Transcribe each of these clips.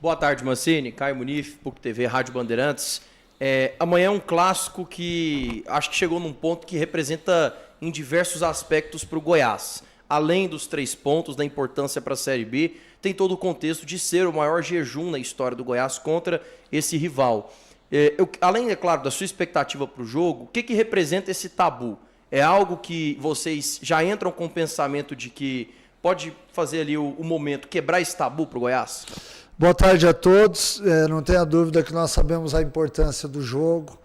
Boa tarde, Mancini, Caio Munif, PUC TV, Rádio Bandeirantes. Amanhã é um clássico que acho que chegou num ponto que representa em diversos aspectos para o Goiás. Além dos 3 pontos, da importância para a Série B, tem todo o contexto de ser o maior jejum na história do Goiás contra esse rival. Além, é claro, da sua expectativa para o jogo, o que representa esse tabu? É algo que vocês já entram com o pensamento de que pode fazer ali o momento, quebrar esse tabu para o Goiás? Boa tarde a todos. Não tenha dúvida que nós sabemos a importância do jogo,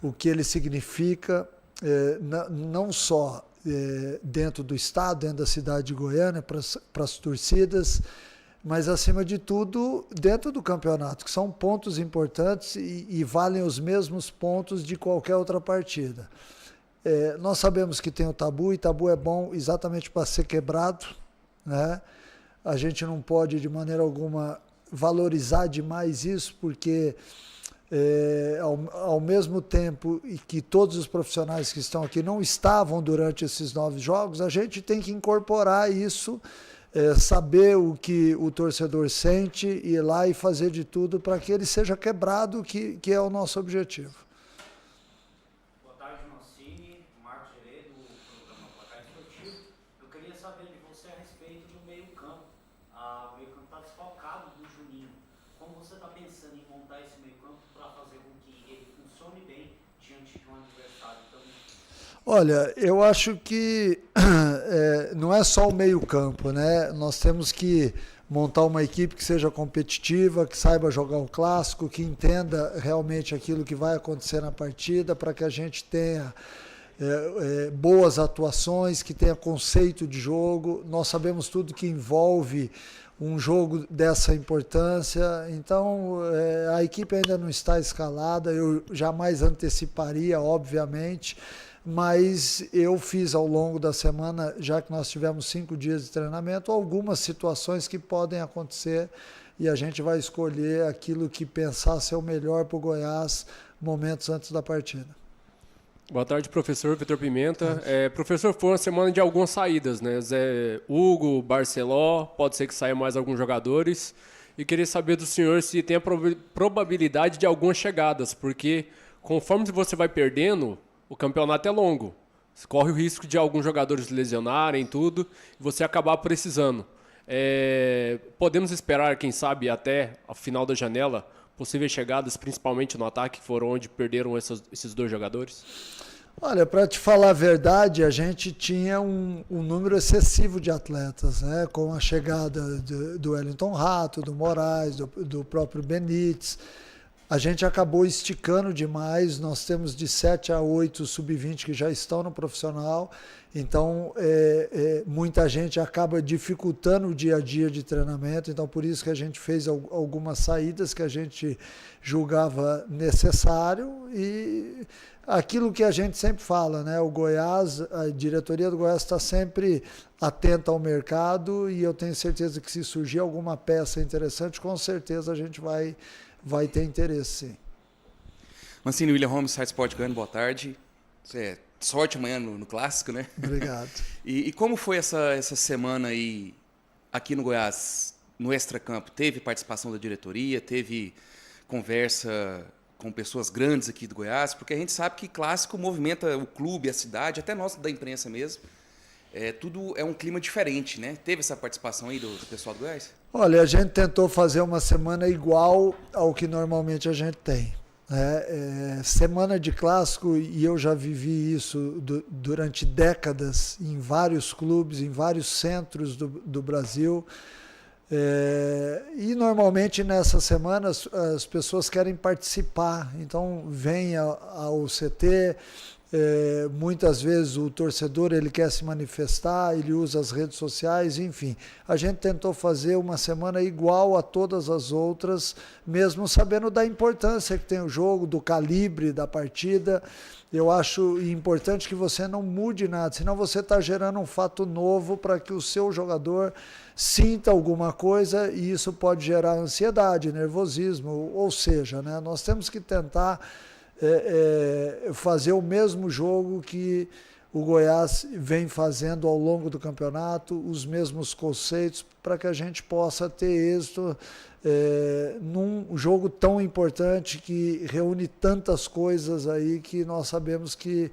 o que ele significa, não só dentro do estado, dentro da cidade de Goiânia, para as torcidas, mas, acima de tudo, dentro do campeonato, que são pontos importantes e valem os mesmos pontos de qualquer outra partida. Nós sabemos que tem o tabu, e tabu é bom exatamente para ser quebrado, né? A gente não pode, de maneira alguma, valorizar demais isso, porque ao mesmo tempo que todos os profissionais que estão aqui não estavam durante esses 9 jogos, a gente tem que incorporar isso, saber o que o torcedor sente, ir lá e fazer de tudo para que ele seja quebrado, que é o nosso objetivo. Boa tarde, Mancini, Marcos Geredo, do programa Placar Esportivo. Eu queria saber de você a respeito do meio-campo. O meio-campo está desfalcado do Juninho. Como você está pensando em montar esse meio-campo para fazer com que ele funcione bem diante de um adversário também? Olha, eu acho que não é só o meio-campo, né? Nós temos que montar uma equipe que seja competitiva, que saiba jogar o clássico, que entenda realmente aquilo que vai acontecer na partida, para que a gente tenha boas atuações, que tenha conceito de jogo. Nós sabemos tudo que envolve um jogo dessa importância, então a equipe ainda não está escalada, eu jamais anteciparia, obviamente, mas eu fiz ao longo da semana, já que nós tivemos 5 dias de treinamento, algumas situações que podem acontecer e a gente vai escolher aquilo que pensar ser o melhor para o Goiás momentos antes da partida. Boa tarde, professor Vitor Pimenta. Professor, foi uma semana de algumas saídas, né? Zé Hugo, Barceló, pode ser que saia mais alguns jogadores. E queria saber do senhor se tem a probabilidade de algumas chegadas, porque conforme você vai perdendo, o campeonato é longo. Você corre o risco de alguns jogadores lesionarem tudo e você acabar precisando. Podemos esperar, quem sabe, até a final da janela, possíveis chegadas, principalmente no ataque, que foram onde perderam esses 2 jogadores? Olha, para te falar a verdade, a gente tinha um número excessivo de atletas, né? Com a chegada do Wellington Rato, do Moraes, do próprio Benítez. A gente acabou esticando demais, nós temos de 7 a 8 sub-20 que já estão no profissional, então muita gente acaba dificultando o dia a dia de treinamento, então por isso que a gente fez algumas saídas que a gente julgava necessário e aquilo que a gente sempre fala, né? O Goiás, a diretoria do Goiás está sempre atenta ao mercado e eu tenho certeza que se surgir alguma peça interessante, com certeza a gente vai ter interesse, sim. Mancini, William Holmes, Site Sport Goiânia, boa tarde. Sorte amanhã no clássico, né? Obrigado. E como foi essa semana aí aqui no Goiás, no extracampo? Teve participação da diretoria, teve conversa com pessoas grandes aqui do Goiás? Porque a gente sabe que clássico movimenta o clube, a cidade, até nós da imprensa mesmo. Tudo é um clima diferente, né? Teve essa participação aí do pessoal do Goiás? Olha, a gente tentou fazer uma semana igual ao que normalmente a gente tem. Semana de clássico, e eu já vivi isso durante décadas em vários clubes, em vários centros do Brasil. E normalmente nessas semanas as pessoas querem participar, então vem ao CT. Muitas vezes o torcedor ele quer se manifestar, ele usa as redes sociais, enfim. A gente tentou fazer uma semana igual a todas as outras, mesmo sabendo da importância que tem o jogo, do calibre da partida. Eu acho importante que você não mude nada, senão você está gerando um fato novo para que o seu jogador sinta alguma coisa e isso pode gerar ansiedade, nervosismo, ou seja, né, nós temos que tentar fazer o mesmo jogo que o Goiás vem fazendo ao longo do campeonato, os mesmos conceitos para que a gente possa ter êxito num jogo tão importante que reúne tantas coisas aí que nós sabemos que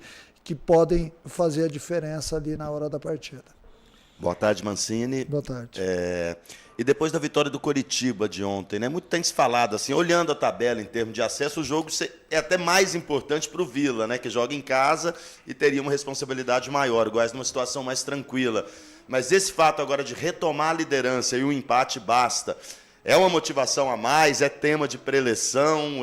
podem fazer a diferença ali na hora da partida. Boa tarde, Mancini. Boa tarde. E depois da vitória do Coritiba de ontem, né? Muito tem se falado, assim, olhando a tabela em termos de acesso, o jogo é até mais importante para o Vila, né? Que joga em casa e teria uma responsabilidade maior. O Goiás numa situação mais tranquila. Mas esse fato agora de retomar a liderança e o empate basta. É uma motivação a mais? É tema de preleção?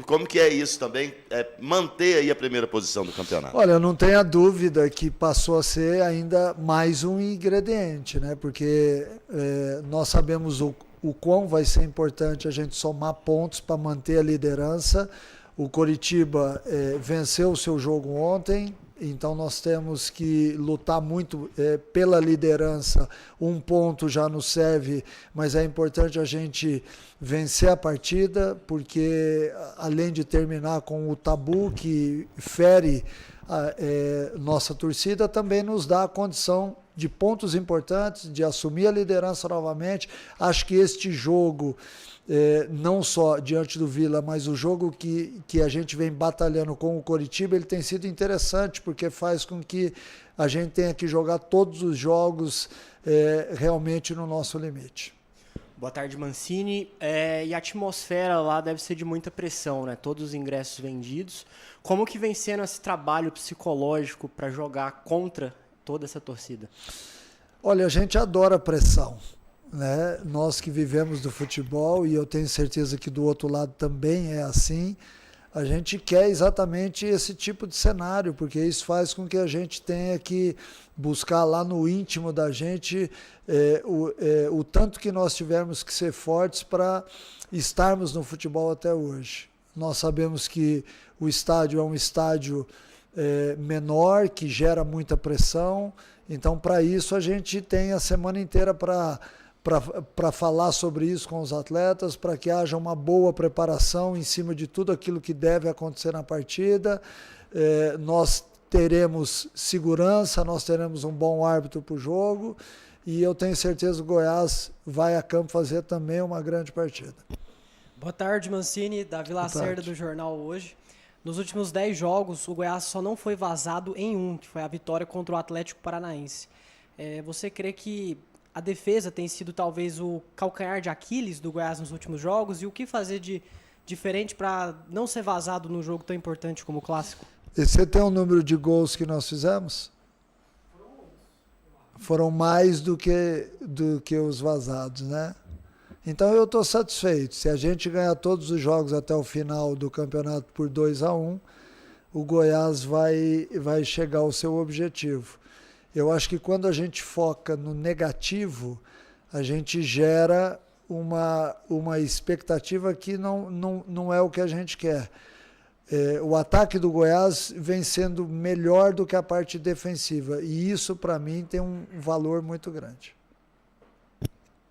Como que é isso também? Manter aí a primeira posição do campeonato? Olha, não tenha dúvida que passou a ser ainda mais um ingrediente, né? Porque nós sabemos o quão vai ser importante a gente somar pontos para manter a liderança. O Coritiba venceu o seu jogo ontem, então nós temos que lutar muito pela liderança. Um ponto já nos serve, mas é importante a gente vencer a partida, porque além de terminar com o tabu que fere nossa torcida, também nos dá a condição de pontos importantes, de assumir a liderança novamente. Acho que este jogo, não só diante do Vila, mas o jogo que a gente vem batalhando com o Coritiba, ele tem sido interessante, porque faz com que a gente tenha que jogar todos os jogos realmente no nosso limite. Boa tarde, Mancini. E a atmosfera lá deve ser de muita pressão, né? Todos os ingressos vendidos. Como que vem sendo esse trabalho psicológico para jogar contra toda essa torcida? Olha, a gente adora pressão, né? Nós que vivemos do futebol, e eu tenho certeza que do outro lado também é assim, a gente quer exatamente esse tipo de cenário, porque isso faz com que a gente tenha que buscar lá no íntimo da gente o tanto que nós tivermos que ser fortes para estarmos no futebol até hoje. Nós sabemos que o estádio é um estádio menor, que gera muita pressão, então para isso a gente tem a semana inteira para falar sobre isso com os atletas, para que haja uma boa preparação em cima de tudo aquilo que deve acontecer na partida. Nós teremos segurança, nós teremos um bom árbitro para o jogo, e eu tenho certeza que o Goiás vai a campo fazer também uma grande partida. Boa tarde, Mancini, Davi Lacerda do Jornal Hoje. Nos últimos 10 jogos, o Goiás só não foi vazado em um, que foi a vitória contra o Atlético Paranaense. Você crê que a defesa tem sido talvez o calcanhar de Aquiles do Goiás nos últimos jogos? E o que fazer de diferente para não ser vazado num jogo tão importante como o Clássico? E você tem um número de gols que nós fizemos? Foram mais do que os vazados, né? Então eu estou satisfeito. Se a gente ganhar todos os jogos até o final do campeonato por 2-1, o Goiás vai chegar ao seu objetivo. Eu acho que quando a gente foca no negativo, a gente gera uma expectativa que não é o que a gente quer. O ataque do Goiás vem sendo melhor do que a parte defensiva, e isso para mim tem um valor muito grande.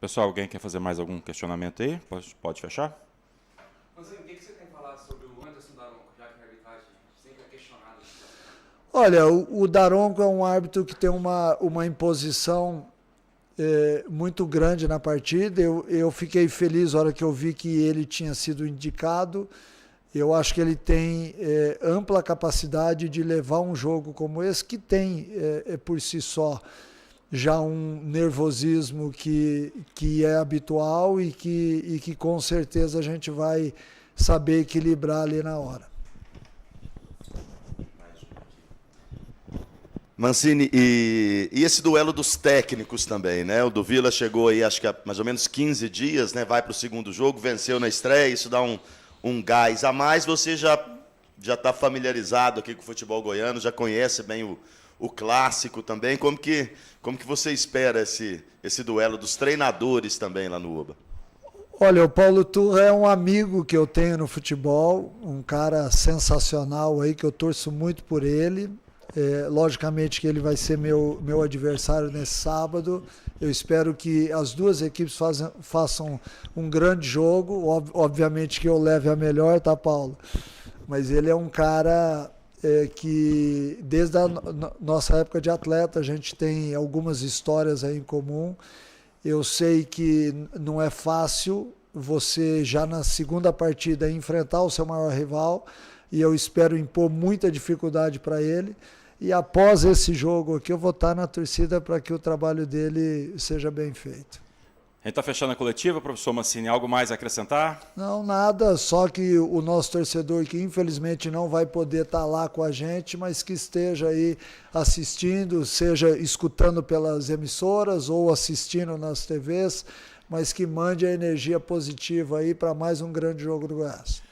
Pessoal, alguém quer fazer mais algum questionamento aí? Pode fechar? Mas o que você tem falado sobre o Anderson Daronco, já que a arbitragem sempre é questionada? Olha, o Daronco é um árbitro que tem uma imposição muito grande na partida. Eu fiquei feliz na hora que eu vi que ele tinha sido indicado. Eu acho que ele tem ampla capacidade de levar um jogo como esse, que tem por si só já um nervosismo que é habitual e que com certeza a gente vai saber equilibrar ali na hora. Mancini, e esse duelo dos técnicos também, né? O do Vila chegou aí, acho que há mais ou menos 15 dias, né? Vai para o segundo jogo, venceu na estreia, isso dá um gás a mais. Você já está familiarizado aqui com o futebol goiano, já conhece bem o clássico também. Como que você espera esse duelo dos treinadores também lá no UBA? Olha, o Paulo Turra é um amigo que eu tenho no futebol, um cara sensacional aí, que eu torço muito por ele. Logicamente que ele vai ser meu adversário nesse sábado. Eu espero que as duas equipes façam um grande jogo. Obviamente que eu leve a melhor, tá, Paulo? Mas ele é um cara que desde a nossa época de atleta a gente tem algumas histórias aí em comum. Eu sei que não é fácil você já na segunda partida enfrentar o seu maior rival, e eu espero impor muita dificuldade para ele. E após esse jogo aqui eu vou estar na torcida para que o trabalho dele seja bem feito. A gente está fechando a coletiva, professor Mancini, algo mais a acrescentar? Não, nada, só que o nosso torcedor, que infelizmente não vai poder estar lá com a gente, mas que esteja aí assistindo, seja escutando pelas emissoras ou assistindo nas TVs, mas que mande a energia positiva aí para mais um grande jogo do Goiás.